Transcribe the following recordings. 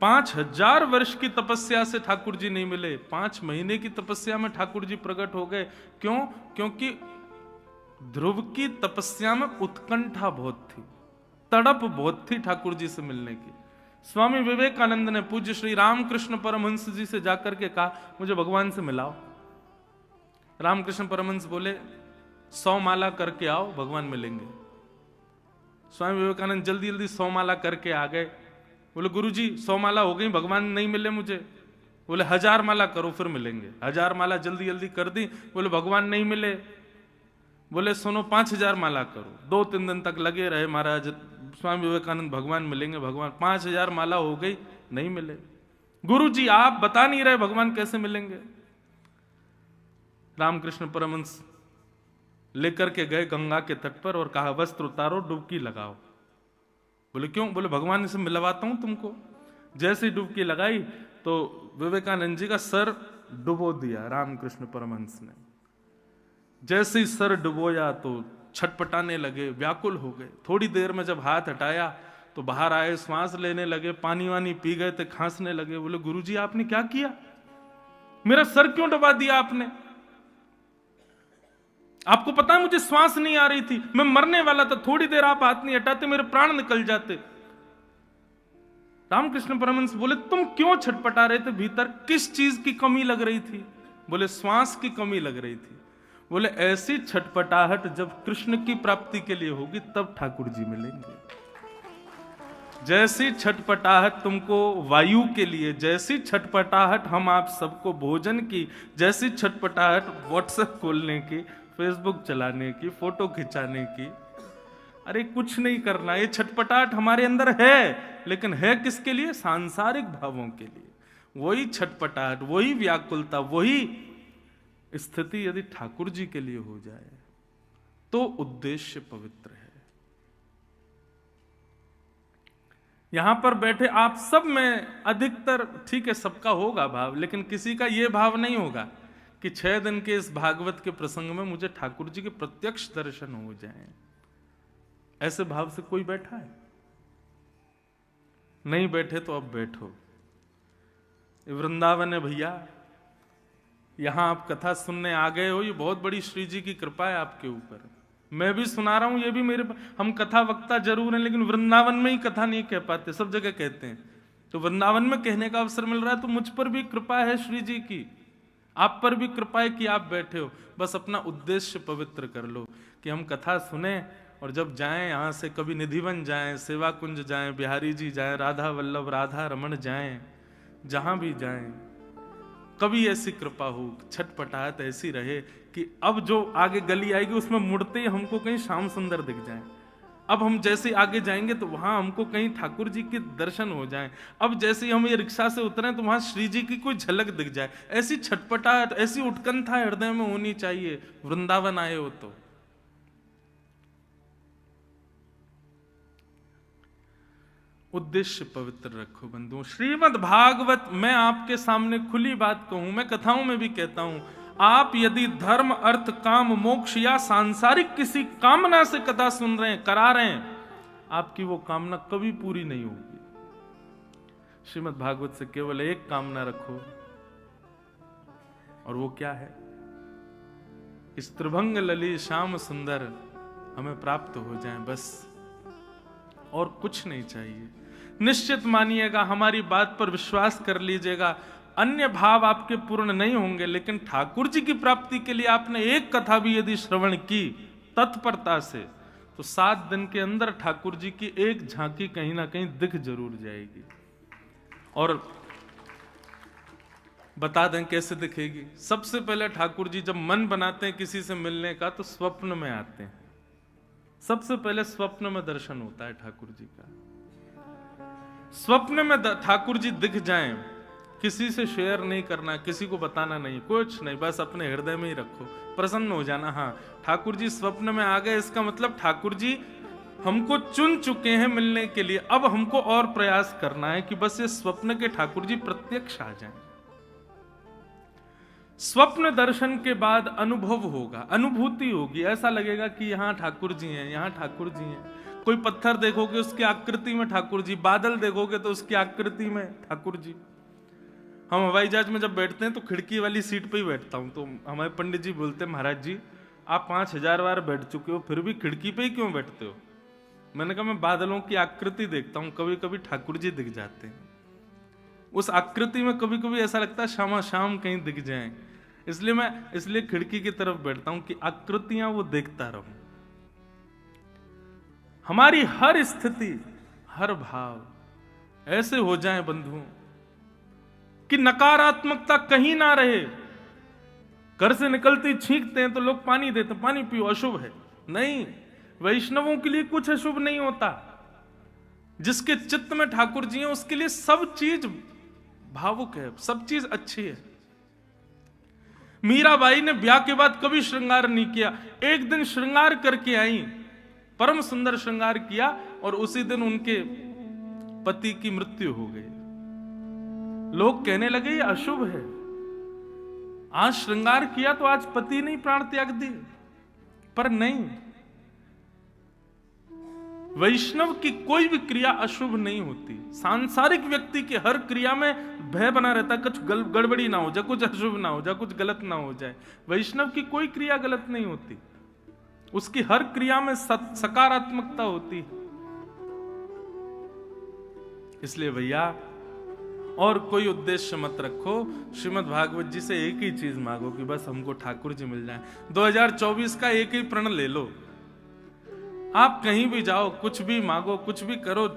5000 वर्ष की तपस्या से ठाकुर जी नहीं मिले, 5 महीने की तपस्या में ठाकुर जी प्रकट हो गए। क्यों? क्योंकि ध्रुव की तपस्या में उत्कंठा बहुत थी, तड़प बहुत थी ठाकुर जी से मिलने की। स्वामी विवेकानंद ने पूज्य श्री रामकृष्ण परमहंस जी से जाकर के कहा, मुझे भगवान से मिलाओ। रामकृष्ण परमहंस बोले, 100 माला करके आओ, भगवान मिलेंगे। स्वामी विवेकानंद जल्दी जल्दी 100 माला करके आ गए। बोले, गुरुजी 100 माला हो गई, भगवान नहीं मिले मुझे। बोले, 1000 माला करो फिर मिलेंगे। 1000 माला जल्दी जल्दी कर दी। बोले, भगवान नहीं मिले। बोले, सुनो 5000 माला करो। 2-3 दिन तक लगे रहे महाराज, स्वामी विवेकानंद भगवान मिलेंगे, भगवान। 5000 माला हो गई, नहीं मिले। गुरुजी आप बता नहीं रहे, भगवान कैसे मिलेंगे? रामकृष्ण परमहंस लेकर के गए गंगा के तट पर और कहा, वस्त्र उतारो, डुबकी लगाओ। बोले, क्यों? बोले, भगवान से मिलवाता हूं तुमको। जैसे डुबकी लगाई तो विवेकानंद जी का सर डुबो दिया रामकृष्ण परमहंस ने। जैसे ही सर डुबोया तो छटपटाने लगे, व्याकुल हो गए। थोड़ी देर में जब हाथ हटाया तो बाहर आए, श्वास लेने लगे, पानी वानी पी गए थे, खांसने लगे। बोले, गुरुजी आपने क्या किया? मेरा सर क्यों डुबा दिया आपने? आपको पता है मुझे श्वास नहीं आ रही थी, मैं मरने वाला था। थोड़ी देर आप हाथ नहीं हटाते, मेरे प्राण निकल जाते। रामकृष्ण परमहंस बोले, तुम क्यों छटपटा रहे थे भीतर? किस चीज की कमी लग रही थी? बोले, श्वास की कमी लग रही थी। बोले, ऐसी छटपटाहट जब कृष्ण की प्राप्ति के लिए होगी तब ठाकुर जी मिलेंगे। जैसी छटपटाहट तुमको वायु के लिए, जैसी छटपटाहट हम आप सबको भोजन की, जैसी छटपटाहट व्हाट्सएप खोलने की, फेसबुक चलाने की, फोटो खिंचाने की, अरे कुछ नहीं करना। ये छटपटाहट हमारे अंदर है, लेकिन है किसके लिए? सांसारिक भावों के लिए। वही छटपटाहट, वही व्याकुलता, वही स्थिति यदि ठाकुर जी के लिए हो जाए तो उद्देश्य पवित्र है। यहां पर बैठे आप सब में अधिकतर, ठीक है सबका होगा भाव, लेकिन किसी का यह भाव नहीं होगा कि 6 दिन के इस भागवत के प्रसंग में मुझे ठाकुर जी के प्रत्यक्ष दर्शन हो जाएं। ऐसे भाव से कोई बैठा है? नहीं बैठे तो अब बैठो। वृंदावन है भैया, यहां आप कथा सुनने आ गए हो, ये बहुत बड़ी श्री जी की कृपा है आपके ऊपर। मैं भी सुना रहा हूं, ये भी मेरे, हम कथा वक्ता जरूर हैं, लेकिन वृंदावन में ही कथा नहीं कह पाते, सब जगह कहते हैं। तो वृंदावन में कहने का अवसर मिल रहा है, तो मुझ पर भी कृपा है श्री जी की, आप पर भी कृपा है कि आप बैठे हो। बस अपना उद्देश्य पवित्र कर लो कि हम कथा सुने और जब जाएं यहां से, कभी निधिवन जाएं, सेवा कुंज जाएं, बिहारी जी जाएं, राधा वल्लभ, राधा रमण जाएं, जहां भी जाएं, कभी ऐसी कृपा हो, छटपटाहट ऐसी रहे कि अब जो आगे गली आएगी उसमें मुड़ते ही हमको कहीं श्याम सुंदर दिख जाए। अब हम जैसे आगे जाएंगे तो वहां हमको कहीं ठाकुर जी के दर्शन हो जाएं। अब जैसे ही हम ये रिक्शा से उतरे तो वहां श्री जी की कोई झलक दिख जाए। ऐसी छटपटाहट, ऐसी उत्कंठा हृदय में होनी चाहिए वृंदावन आए हो तो। उद्देश्य पवित्र रखो बंधुओं। श्रीमद् भागवत, मैं आपके सामने खुली बात कहूं, मैं कथाओं में भी कहता हूं, आप यदि धर्म, अर्थ, काम, मोक्ष या सांसारिक किसी कामना से कथा सुन रहे हैं, करा रहे हैं, आपकी वो कामना कभी पूरी नहीं होगी। श्रीमद् भागवत से केवल एक कामना रखो, और वो क्या है? इस त्रिभंग लली श्याम सुंदर हमें प्राप्त हो जाए, बस और कुछ नहीं चाहिए। निश्चित मानिएगा, हमारी बात पर विश्वास कर लीजिएगा, अन्य भाव आपके पूर्ण नहीं होंगे, लेकिन ठाकुर जी की प्राप्ति के लिए आपने एक कथा भी यदि श्रवण की तत्परता से, तो 7 दिन के अंदर ठाकुर जी की एक झांकी कहीं ना कहीं दिख जरूर जाएगी। और बता दें कैसे दिखेगी। सबसे पहले ठाकुर जी जब मन बनाते हैं किसी से मिलने का तो स्वप्न में आते हैं। सबसे पहले स्वप्न में दर्शन होता है ठाकुर जी का। स्वप्न में ठाकुर जी दिख जाएं, किसी से शेयर नहीं करना, किसी को बताना नहीं, कुछ नहीं, बस अपने हृदय में ही रखो, प्रसन्न हो जाना। हाँ, ठाकुर जी स्वप्न में आ गए, इसका मतलब ठाकुर जी हमको चुन चुके हैं मिलने के लिए। अब हमको और प्रयास करना है कि बस ये स्वप्न के ठाकुर जी प्रत्यक्ष आ जाएं। स्वप्न दर्शन के बाद अनुभव होगा, अनुभूति होगी, ऐसा लगेगा कि यहां ठाकुर जी हैं, यहां ठाकुर जी हैं। कोई पत्थर देखोगे उसकी आकृति में ठाकुर जी, बादल देखोगे तो उसकी आकृति में ठाकुर जी। हम हवाई जहाज में जब बैठते हैं तो खिड़की वाली सीट पे ही बैठता हूँ, तो हमारे पंडित जी बोलते हैं महाराज जी आप 5000 बार बैठ चुके हो फिर भी खिड़की पे ही क्यों बैठते हो? मैंने कहा मैं बादलों की आकृति देखता हूँ, कभी कभी ठाकुर जी दिख जाते हैं। उस आकृति में कभी कभी ऐसा लगता है शाम शाम कहीं दिख जाएं, इसलिए खिड़की की तरफ बैठता हूं कि आकृतियां वो देखता रहूं। हमारी हर स्थिति, हर भाव ऐसे हो जाए बंधुओं कि नकारात्मकता कहीं ना रहे। घर से निकलते ही छींकते हैं तो लोग पानी देते, पानी पियो, अशुभ है। नहीं, वैष्णवों के लिए कुछ अशुभ नहीं होता। जिसके चित्त में ठाकुर जी हैं उसके लिए सब चीज भावुक है, सब चीज अच्छी है। मीराबाई ने ब्याह के बाद कभी श्रृंगार नहीं किया, एक दिन श्रृंगार करके आई, परम सुंदर श्रृंगार किया और उसी दिन उनके पति की मृत्यु हो गई। लोग कहने लगे ये अशुभ है, आज श्रृंगार किया तो आज पति नहीं प्राण त्याग दिए। पर नहीं, वैष्णव की कोई भी क्रिया अशुभ नहीं होती। सांसारिक व्यक्ति की हर क्रिया में भय बना रहता, कुछ गड़बड़ी ना हो जाए, कुछ अशुभ ना हो जाए, कुछ गलत ना हो जाए। वैष्णव की कोई क्रिया गलत नहीं होती, उसकी हर क्रिया में सकारात्मकता होती है। इसलिए भैया और कोई उद्देश्य मत रखो, श्रीमद् भागवत जी से एक ही चीज मांगो कि बस हमको ठाकुर जी मिल जाए। 2024 का एक ही प्रण ले लो, आप कहीं भी जाओ, कुछ भी मांगो, कुछ भी करो,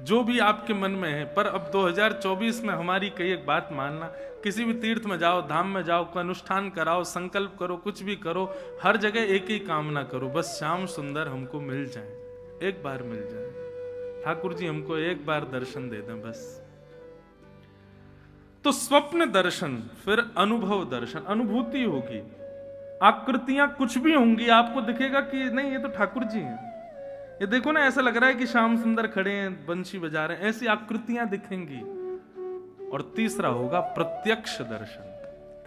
जो भी आपके मन में है। पर अब 2024 में हमारी कई एक बात मानना, किसी भी तीर्थ में जाओ, धाम में जाओ, कोई अनुष्ठान कराओ, संकल्प करो, कुछ भी करो, हर जगह एक ही कामना करो, बस श्याम सुंदर हमको मिल जाए, एक बार मिल जाए। ठाकुर जी हमको एक बार दर्शन दे दें बस। तो स्वप्न दर्शन, फिर अनुभव दर्शन, अनुभूति होगी, आकृतियां कुछ भी होंगी, आपको दिखेगा कि नहीं ये तो ठाकुर जी हैं। ये देखो ना, ऐसा लग रहा है कि श्याम सुंदर खड़े हैं, बंशी बजा रहे हैं, ऐसी आकृतियां दिखेंगी। और तीसरा होगा प्रत्यक्ष दर्शन,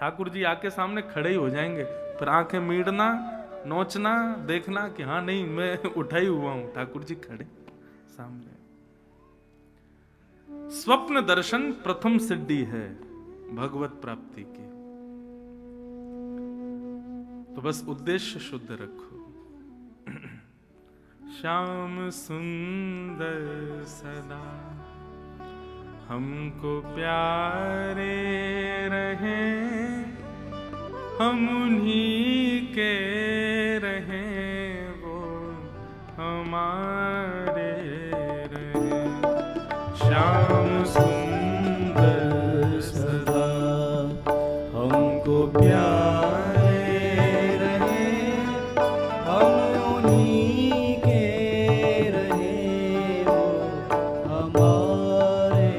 ठाकुर जी आके सामने खड़े ही हो जाएंगे, फिर आंखें मीड़ना, नोचना, देखना कि हाँ नहीं मैं उठा ही हुआ हूं, ठाकुर जी खड़े सामने। स्वप्न दर्शन प्रथम सिद्धि है भगवत प्राप्ति की। तो बस उद्देश्य शुद्ध रखो। श्याम सुंदर सदा हमको प्यारे रहे, हम उन्हीं के रहे, वो हमारे रहे। श्याम सुंदर सदा हमको प्यारे रहे, हम उन्हीं के रहे, वो हमारे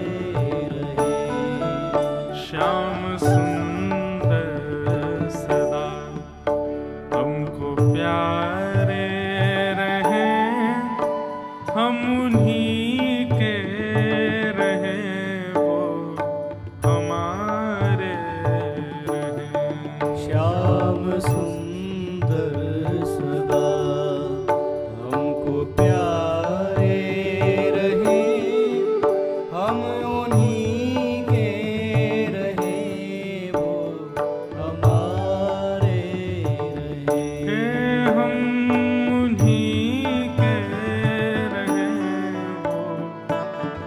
रहे। श्याम सुंदर सदा हमको प्यारे रहे, हम उन्हीं के रहे, वो हमारे रहे। श्याम सुंदर सदा हमको प्यारे रहे, हम उन्हीं के रहे, वो हमारे रहे। हम उन्हीं के रहे, वो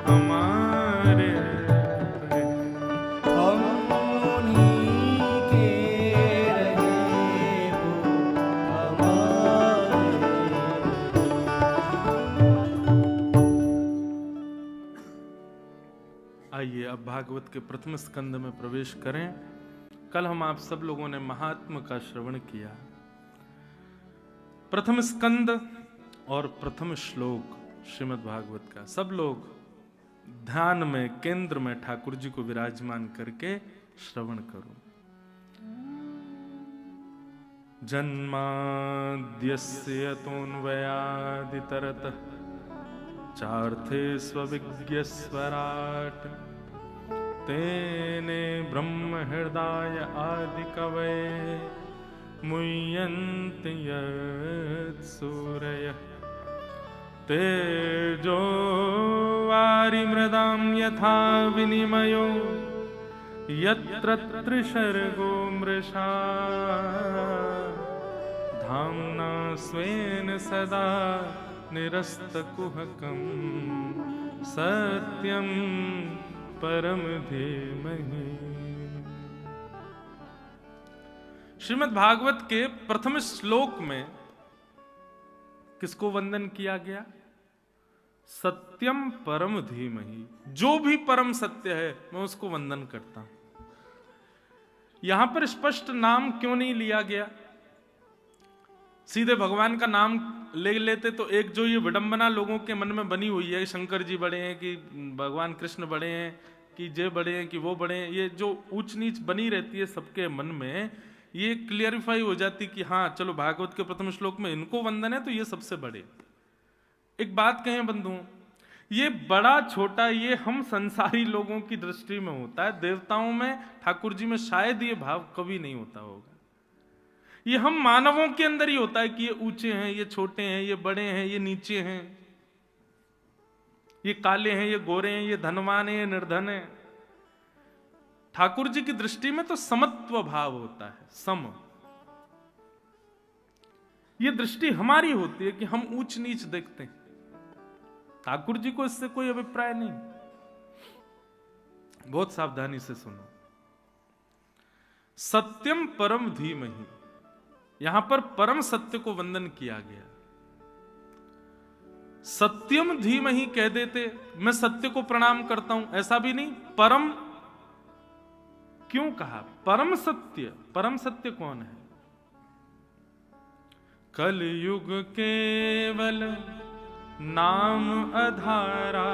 हमारे रहे। हम उन्हीं के रहे, वो हमारे आइए अब भागवत के प्रथम स्कंद में प्रवेश करें। कल हम आप सब लोगों ने महात्म का श्रवण किया। प्रथम स्कंद और प्रथम श्लोक श्रीमद् भागवत का सब लोग ध्यान में, केंद्र में ठाकुर जी को विराजमान करके श्रवण करो। जन्माद्यस्य यतोऽन्वयादितरतः चार्थे स्वविज्ञस्वराट्, तेने ब्रह्म हृदय आदि कवये मुह्यन्ति यत्सूरयः। तेजो वारिमृदां यथा विनिमयो यत्र त्रिसर्गो मृषा धाम्ना स्वेन सदा निरस्तकुहकं सत्यं परम धीमहि। श्रीमद् भागवत के प्रथम श्लोक में किसको वंदन किया गया? सत्यम परम धीमहि। जो भी परम सत्य है मैं उसको वंदन करता हूं। यहां पर स्पष्ट नाम क्यों नहीं लिया गया? सीधे भगवान का नाम ले लेते तो एक जो ये विडंबना लोगों के मन में बनी हुई है, शंकर जी बड़े हैं कि भगवान कृष्ण बड़े हैं कि जे बड़े हैं कि वो बड़े हैं, ये जो ऊंच नीच बनी रहती है सबके मन में, ये क्लियरिफाई हो जाती कि हाँ चलो भागवत के प्रथम श्लोक में इनको वंदन है तो ये सबसे बड़े। एक बात कहें बंधुओं, ये बड़ा छोटा ये हम संसारी लोगों की दृष्टि में होता है, देवताओं में ठाकुर जी में शायद ये भाव कभी नहीं होता होगा। ये हम मानवों के अंदर ही होता है कि ये ऊंचे हैं, ये छोटे हैं, ये बड़े हैं, ये नीचे हैं, ये काले हैं, ये गोरे हैं, ये धनवान है, ये निर्धन है। ठाकुर जी की दृष्टि में तो समत्व भाव होता है, सम। ये दृष्टि हमारी होती है कि हम ऊंच नीच देखते हैं। ठाकुर जी को इससे कोई अभिप्राय नहीं। बहुत सावधानी से सुनो। सत्यम परम धीमहि, यहां पर परम सत्य को वंदन किया गया। सत्यम धीमहि कह देते मैं सत्य को प्रणाम करता हूं, ऐसा भी नहीं। परम क्यों कहा? परम सत्य, परम सत्य कौन है? कलयुग केवल नाम आधारा,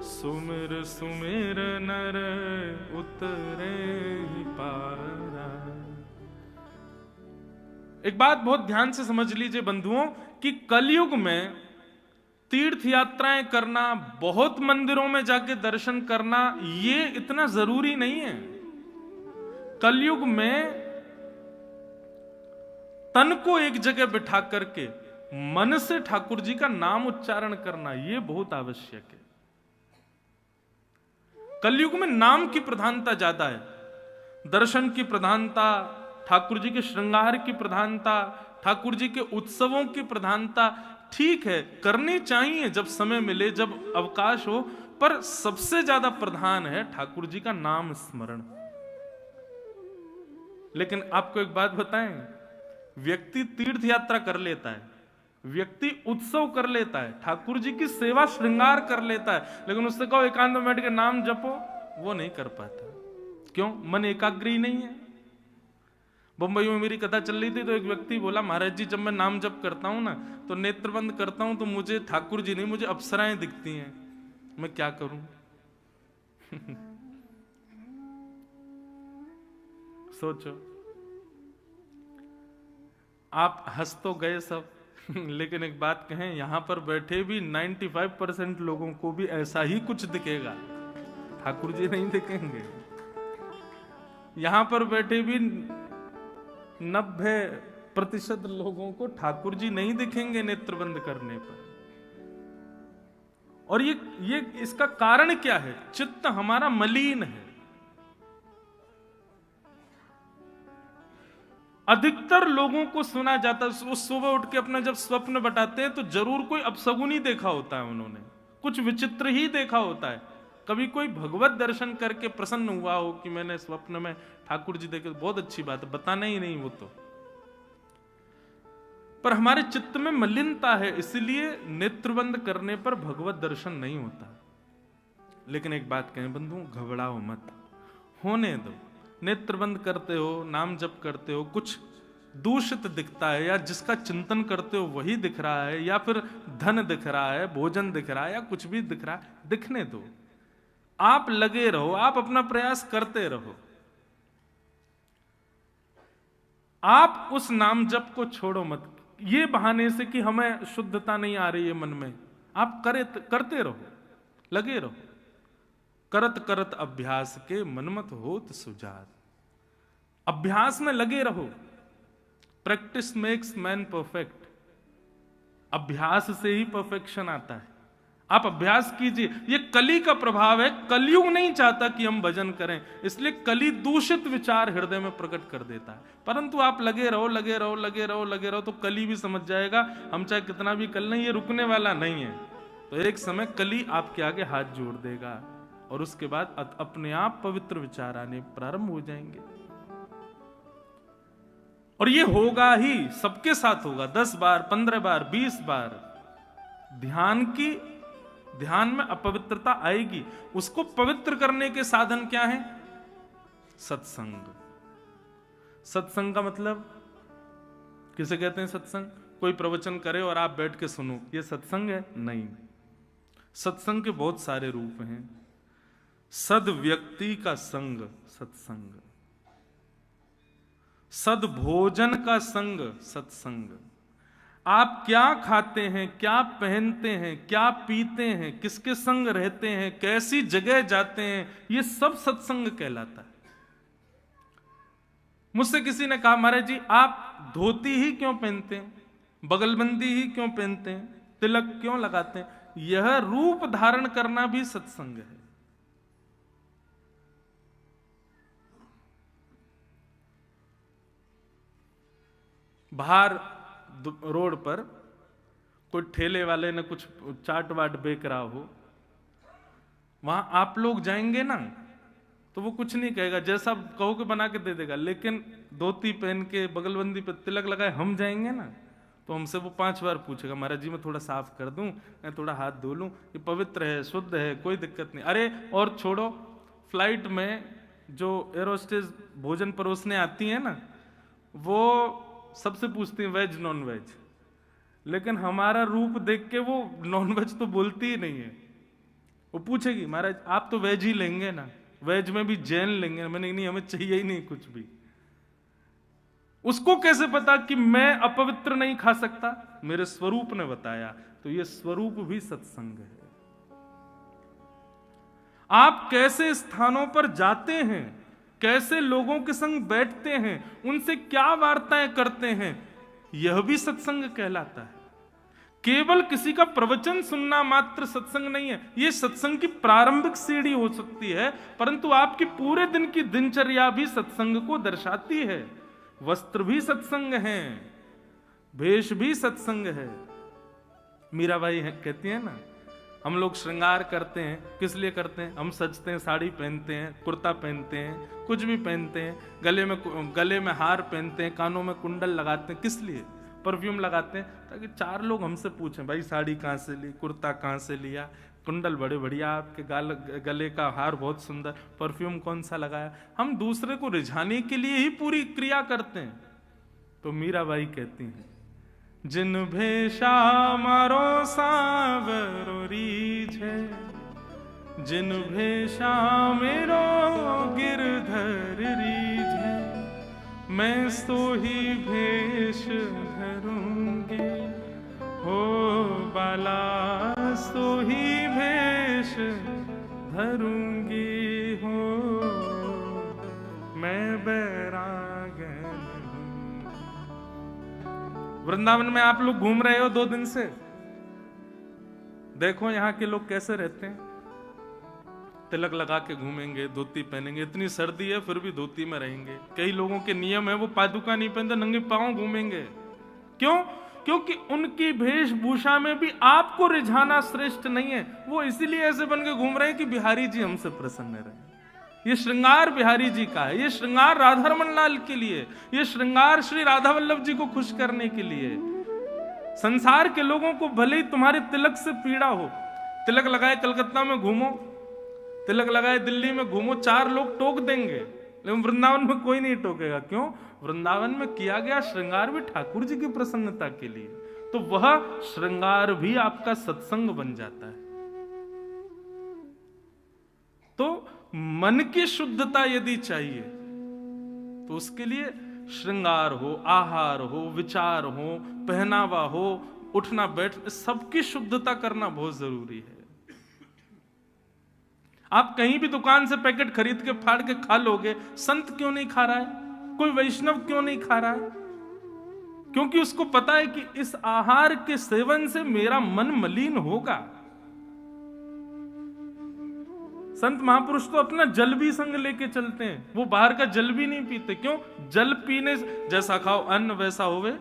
सुमिर सुमिर नर उतरे पारा। एक बात बहुत ध्यान से समझ लीजिए बंधुओं कि कलयुग में तीर्थ यात्राएं करना, बहुत मंदिरों में जाके दर्शन करना, ये इतना जरूरी नहीं है। कलयुग में तन को एक जगह बिठा करके मन से ठाकुर जी का नाम उच्चारण करना, यह बहुत आवश्यक है। कलयुग में नाम की प्रधानता ज्यादा है, दर्शन की प्रधानता, ठाकुर जी के श्रृंगार की प्रधानता, ठाकुर जी के उत्सवों की प्रधानता ठीक है, करनी चाहिए जब समय मिले, जब अवकाश हो, पर सबसे ज्यादा प्रधान है ठाकुर जी का नाम स्मरण। लेकिन आपको एक बात बताएं, व्यक्ति तीर्थ यात्रा कर लेता है, व्यक्ति उत्सव कर लेता है, ठाकुर जी की सेवा श्रृंगार कर लेता है, लेकिन उससे कहो एकांत में बैठ के नाम जपो, वो नहीं कर पाता। क्यों? मन एकाग्र ही नहीं है। बंबई में मेरी कथा चल रही थी तो एक व्यक्ति बोला, महाराज जी जब मैं नाम जप करता हूं ना तो नेत्र बंद करता हूं तो मुझे ठाकुर जी नहीं, मुझे अप्सराएं दिखती हैं, मैं क्या करूं? सोचो, आप हंस तो गए सब, लेकिन एक बात कहें, यहां पर बैठे भी 95% लोगों को भी ऐसा ही कुछ दिखेगा, ठाकुर जी नहीं दिखेंगे। यहां पर बैठे भी 90% लोगों को ठाकुर जी नहीं दिखेंगे नेत्र बंद करने पर। और ये इसका कारण क्या है? चित्त हमारा मलिन है। अधिकतर लोगों को सुना जाता है, वो सुबह उठ के अपना जब स्वप्न बताते हैं तो जरूर कोई अपशगुन ही देखा होता है, उन्होंने कुछ विचित्र ही देखा होता है। कभी कोई भगवत दर्शन करके प्रसन्न हुआ हो कि मैंने स्वप्न में ठाकुर जी देखे, बहुत अच्छी बात है, बताना ही नहीं वो तो। पर हमारे चित्त में मलिनता है, इसलिए नेत्रबंद करने पर भगवत दर्शन नहीं होता। लेकिन एक बात कहें बंधु, घबराओ मत, होने दो। नेत्र बंद करते हो, नाम जप करते हो, कुछ दूषित दिखता है या जिसका चिंतन करते हो वही दिख रहा है, या फिर धन दिख रहा है, भोजन दिख रहा है, या कुछ भी दिख रहा है, दिखने दो। आप लगे रहो, आप अपना प्रयास करते रहो। आप उस नाम जप को छोड़ो मत, ये बहाने से कि हमें शुद्धता नहीं आ रही है मन में। आप करते रहो, लगे रहो। करत करत अभ्यास के मनमत होत सुजात। अभ्यास में लगे रहो। Practice makes man perfect. अभ्यास से ही परफेक्शन आता है। आप अभ्यास कीजिए। ये कली का प्रभाव है। कलयुग नहीं चाहता कि हम भजन करें, इसलिए कली दूषित विचार हृदय में प्रकट कर देता है। परंतु आप लगे रहो लगे रहो लगे रहो लगे रहो तो कली भी समझ जाएगा हम चाहे कितना भी कर लें, ये रुकने वाला नहीं है। तो एक समय कली आपके आगे हाथ जोड़ देगा और उसके बाद अपने आप पवित्र विचार आने प्रारंभ हो जाएंगे। और ये होगा ही, सबके साथ होगा। 10 बार 15 बार 20 बार ध्यान में अपवित्रता आएगी। उसको पवित्र करने के साधन क्या है? सत्संग। सत्संग का मतलब किसे कहते हैं? सत्संग कोई प्रवचन करे और आप बैठ के सुनो, ये सत्संग है? नहीं। सत्संग के बहुत सारे रूप हैं। सद व्यक्ति का संग सत्संग, सद भोजन का संग सत्संग। आप क्या खाते हैं, क्या पहनते हैं, क्या पीते हैं, किसके संग रहते हैं, कैसी जगह जाते हैं, ये सब सत्संग कहलाता है। मुझसे किसी ने कहा महाराज जी आप धोती ही क्यों पहनते हैं, बगलबंदी ही क्यों पहनते हैं, तिलक क्यों लगाते हैं? यह रूप धारण करना भी सत्संग है। बाहर रोड पर कोई ठेले वाले ने कुछ चाट वाट बेच रहा हो, वहां आप लोग जाएंगे ना तो वो कुछ नहीं कहेगा, जैसा कहोगे बना के दे देगा। लेकिन धोती पहन के बगलबंदी पे तिलक लगाए हम जाएंगे ना तो हमसे वो 5 बार पूछेगा महाराज जी मैं थोड़ा साफ कर दूं, मैं थोड़ा हाथ धो लूं, ये पवित्र है, शुद्ध है, कोई दिक्कत नहीं। अरे और छोड़ो, फ्लाइट में जो एरोस्टेज भोजन परोसने आती है ना, वो सबसे पूछती है वेज नॉन वेज, लेकिन हमारा रूप देख के वो नॉन वेज तो बोलती ही नहीं है। वो पूछेगी महाराज आप तो वेज ही लेंगे ना, वेज में भी जैन लेंगे? मैंने नहीं, हमें चाहिए ही नहीं कुछ भी। उसको कैसे पता कि मैं अपवित्र नहीं खा सकता? मेरे स्वरूप ने बताया। तो ये स्वरूप भी सत्संग है। आप कैसे स्थानों पर जाते हैं, कैसे लोगों के संग बैठते हैं, उनसे क्या वार्ताएं करते हैं, यह भी सत्संग कहलाता है। केवल किसी का प्रवचन सुनना मात्र सत्संग नहीं है। यह सत्संग की प्रारंभिक सीढ़ी हो सकती है, परंतु आपकी पूरे दिन की दिनचर्या भी सत्संग को दर्शाती है। वस्त्र भी सत्संग है, वेश भी सत्संग है। मीराबाई कहती है ना, हम लोग श्रृंगार करते हैं, किस लिए करते हैं? हम सजते हैं, साड़ी पहनते हैं, कुर्ता पहनते हैं, कुछ भी पहनते हैं, गले में हार पहनते हैं, कानों में कुंडल लगाते हैं, किस लिए? परफ्यूम लगाते हैं ताकि 4 लोग हमसे पूछें भाई साड़ी कहाँ से ली, कुर्ता कहाँ से लिया, कुंडल बड़े बढ़िया, आपके गले का हार बहुत सुंदर, परफ्यूम कौन सा लगाया। हम दूसरे को रिझाने के लिए ही पूरी क्रिया करते हैं। तो मीराबाई कहती हैं जिन भेषा मारो सावरो रीझे, जिन भेषा मेरो गिरधर रीझे, मैं सो ही भेष धरूंगी, हो बाला सो ही भेष धरूंगी, हो मैं बैरागन। वृंदावन में आप लोग घूम रहे हो 2 दिन से, देखो यहाँ के लोग कैसे रहते हैं। तिलक लगा के घूमेंगे, धोती पहनेंगे, इतनी सर्दी है फिर भी धोती में रहेंगे। कई लोगों के नियम है वो पादुका नहीं पहनते, नंगे पांव घूमेंगे। क्यों? क्योंकि उनकी वेशभूषा में भी आपको रिझाना श्रेष्ठ नहीं है। वो इसीलिए ऐसे बन के घूम रहे हैं कि बिहारी जी हमसे प्रसन्न रहे। ये श्रृंगार बिहारी जी का है, ये श्रृंगार राधारमण लाल के लिए, ये श्रृंगार श्री राधा वल्लभ जी को खुश करने के लिए। संसार के लोगों को भले ही तुम्हारे तिलक से पीड़ा हो, तिलक लगाए कलकत्ता में घूमो, तिलक लगाए दिल्ली में घूमो, 4 लोग टोक देंगे, लेकिन वृंदावन में कोई नहीं टोकेगा। क्यों? वृंदावन में किया गया श्रृंगार भी ठाकुर जी की प्रसन्नता के लिए। तो वह श्रृंगार भी आपका सत्संग बन जाता है। तो मन की शुद्धता यदि चाहिए तो उसके लिए श्रृंगार हो, आहार हो, विचार हो, पहनावा हो, उठना बैठ, सबकी शुद्धता करना बहुत जरूरी है। आप कहीं भी दुकान से पैकेट खरीद के फाड़ के खा लोगे, संत क्यों नहीं खा रहा है? कोई वैष्णव क्यों नहीं खा रहा है? क्योंकि उसको पता है कि इस आहार के सेवन से मेरा मन मलिन होगा। संत महापुरुष तो अपना जल भी संग लेके चलते हैं, वो बाहर का जल भी नहीं पीते। क्यों? जल पीने से जैसा खाओ अन्न वैसा होवे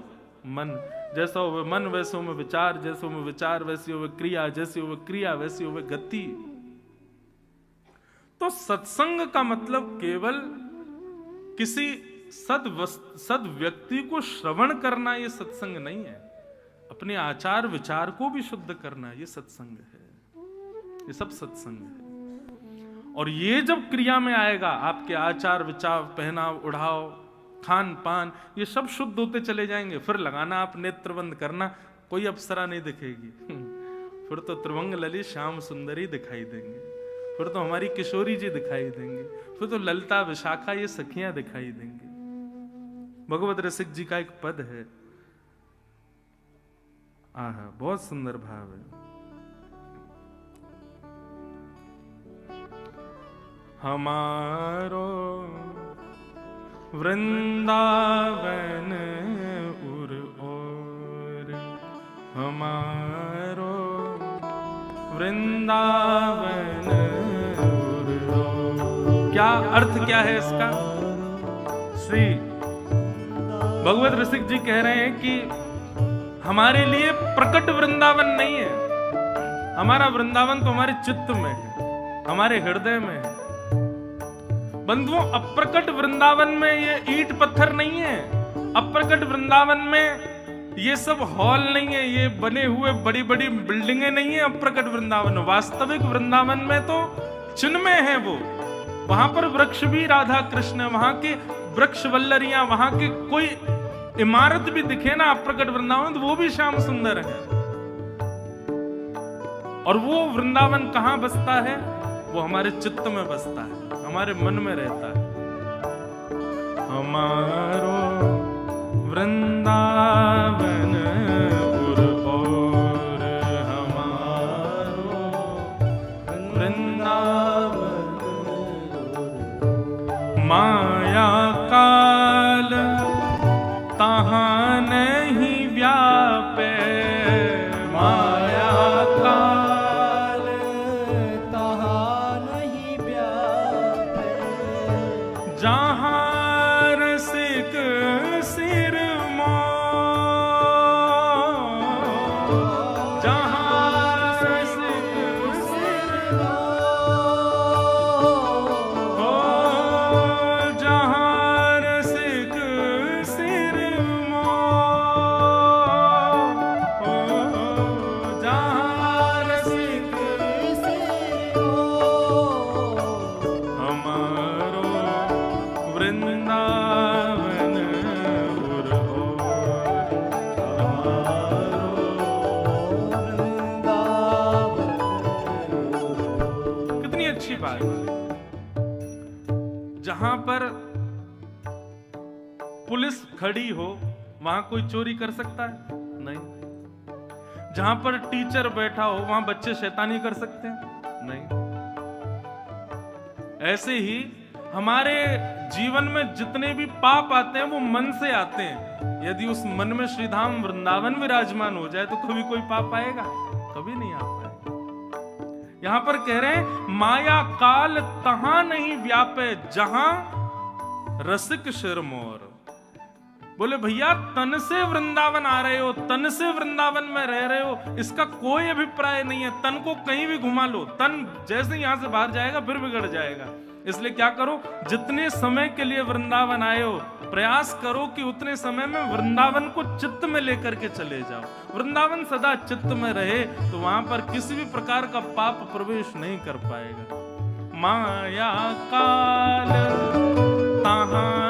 मन, जैसा होवे मन वैसे होवे विचार, जैसे होवे विचार वैसी होवे क्रिया, जैसी होवे क्रिया वैसी होवे गति। तो सत्संग का मतलब केवल किसी सद व्यक्ति को श्रवण करना ये सत्संग नहीं है, अपने आचार विचार को भी शुद्ध करना ये सत्संग है। ये सब सत्संग है। और ये जब क्रिया में आएगा, आपके आचार विचार, पहनाव उड़ाव, खान पान, ये सब शुद्ध होते चले जाएंगे। फिर लगाना आप नेत्र बंद करना, कोई अप्सरा नहीं दिखेगी। फिर तो त्रिभंग ललित श्याम सुंदरी दिखाई देंगे, फिर तो हमारी किशोरी जी दिखाई देंगे, फिर तो ललिता विशाखा ये सखियां दिखाई देंगी। भगवत रसिक जी का एक पद है, आहा बहुत सुंदर भाव है। हमारो वृंदावन उर और, हमारो वृंदावन उर और। क्या अर्थ क्या है इसका? श्री भगवत रसिक जी कह रहे हैं कि हमारे लिए प्रकट वृंदावन नहीं है, हमारा वृंदावन तो हमारे चित्त में है, हमारे हृदय में है। बंधुओं, अप्रकट वृंदावन में ये ईंट पत्थर नहीं है, अप्रकट वृंदावन में ये सब हॉल नहीं है, ये बने हुए बड़ी बड़ी बिल्डिंगें नहीं है। अप्रकट वृंदावन, वास्तविक वृंदावन में तो चिन्मय है वो। वहां पर वृक्ष भी राधा कृष्ण, वहां के वृक्ष वल्लरियां, वहां के कोई इमारत भी दिखे ना अप्रकट वृंदावन, तो वो भी श्याम सुंदर है। और वो वृंदावन कहां बसता है? वो हमारे चित्त में बसता है, हमारे मन में रहता है। हमारो वृंदावन उर और, हमारो वृंदावन माया काल तहां नहीं व्यापे, माया काल तहां नहीं व्यापे, जहां रसिक सिर जहां पर पुलिस खड़ी हो वहां कोई चोरी कर सकता है? नहीं। जहां पर टीचर बैठा हो वहां बच्चे शैतानी कर सकते हैं? नहीं। ऐसे ही हमारे जीवन में जितने भी पाप आते हैं वो मन से आते हैं। यदि उस मन में श्रीधाम वृंदावन विराजमान हो जाए तो कभी कोई पाप आएगा? कभी नहीं आ पाएगा। यहां पर कह रहे हैं माया काल तहां नहीं व्यापे, जहां रसिक शिरमोर। बोले भैया तन से वृंदावन आ रहे हो, तन से वृंदावन में रह रहे हो, इसका कोई अभिप्राय नहीं है। तन को कहीं भी घुमा लो, तन जैसे यहां से बाहर जाएगा फिर बिगड़ जाएगा। इसलिए क्या करो, जितने समय के लिए वृंदावन आए हो प्रयास करो कि उतने समय में वृंदावन को चित्त में लेकर के चले जाओ। वृंदावन सदा चित्त में रहे तो वहां पर किसी भी प्रकार का पाप प्रवेश नहीं कर पाएगा। माया काल तहां